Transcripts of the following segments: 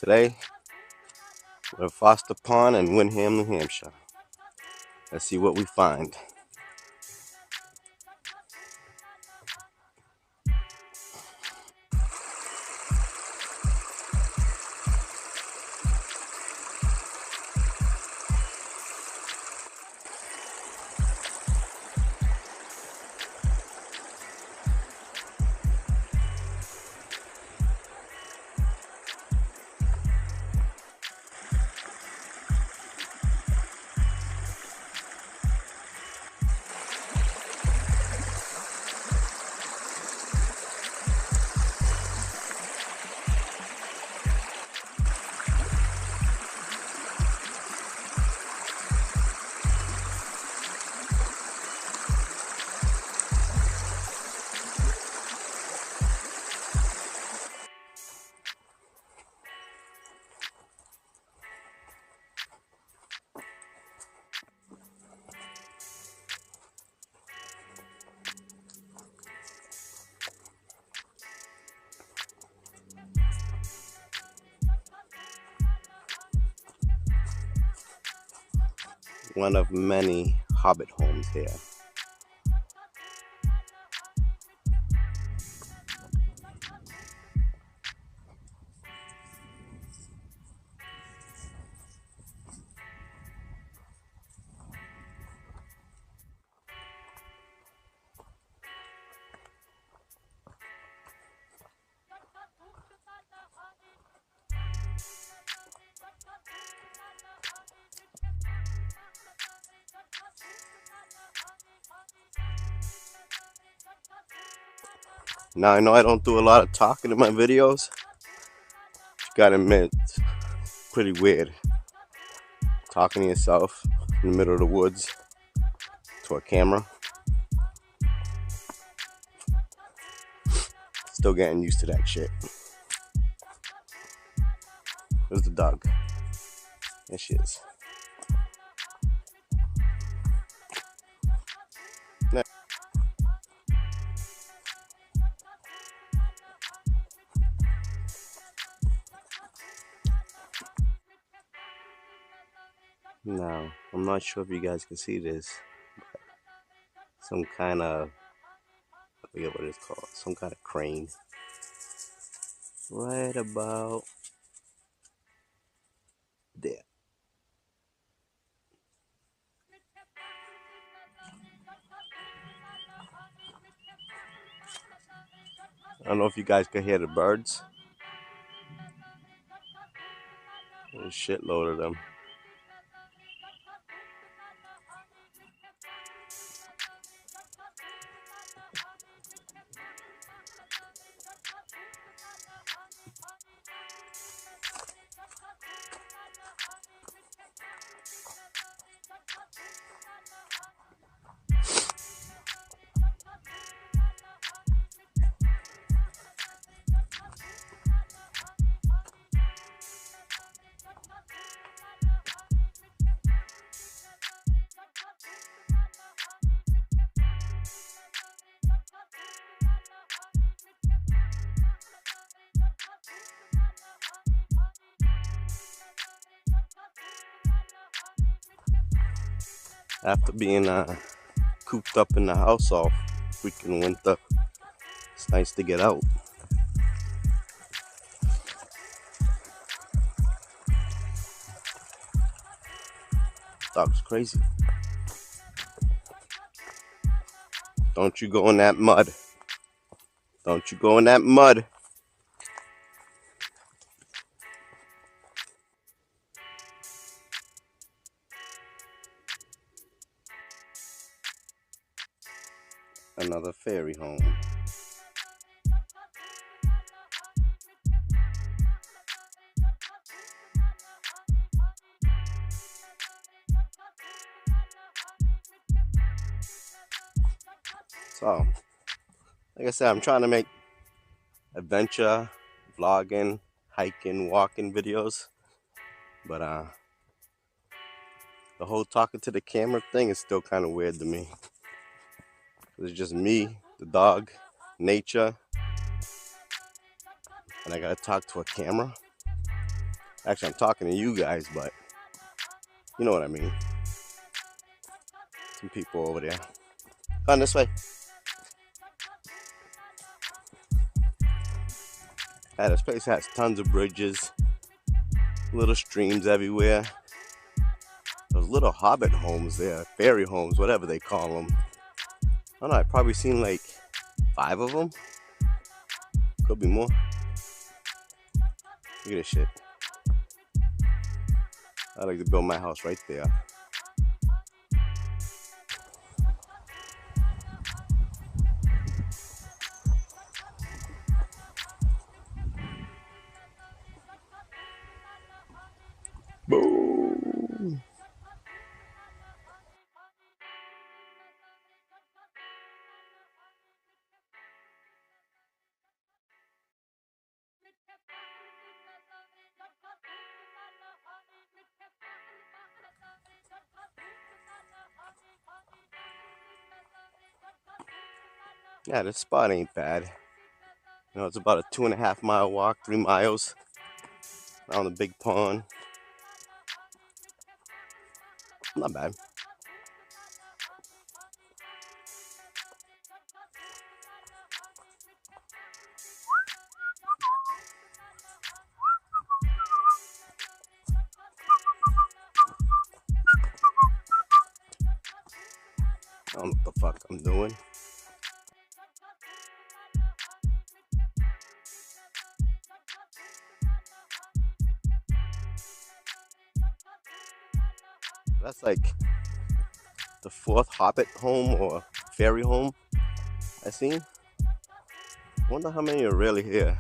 Today, we're at Foster Pond in Windham, New Hampshire. Let's see what we find. One of many hobbit homes here. Now I know I don't do a lot of talking in my videos. You gotta admit, it's pretty weird talking to yourself in the middle of the woods to a camera. Still getting used to that shit. Where's the dog? There she is. Now, I'm not sure if you guys can see this. Some kind of, I forget what it's called, some kind of crane. Right about there. I don't know if you guys can hear the birds. There's a shitload of them. After being cooped up in the house all freaking winter, it's nice to get out. Dog's crazy. Don't you go in that mud. Don't you go in that mud. Another fairy home. So, like I said, I'm trying to make adventure, vlogging, hiking, walking videos, but the whole talking to the camera thing is still kind of weird to me. It's just me, the dog, nature, and I gotta talk to a camera. Actually, I'm talking to you guys, but you know what I mean. Some people over there. Come this way. Yeah, this place has tons of bridges, little streams everywhere. Those little hobbit homes there, fairy homes, whatever they call them. I don't know, I've probably seen like 5 of them. Could be more. Look at this shit. I'd like to build my house right there. Boom. Yeah, this spot ain't bad. You know, it's about a 2.5 mile walk, 3 miles around the big pond. Not bad. I don't know what the fuck I'm doing. That's like the 4th hobbit home or fairy home I seen. Wonder how many are really here.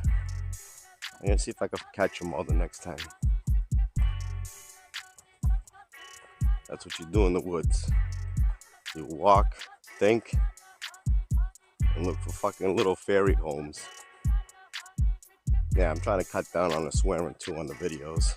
I'm gonna see if I can catch them all the next time. That's what you do in the woods. You walk, think, and look for fucking little fairy homes. Yeah, I'm trying to cut down on the swearing too on the videos.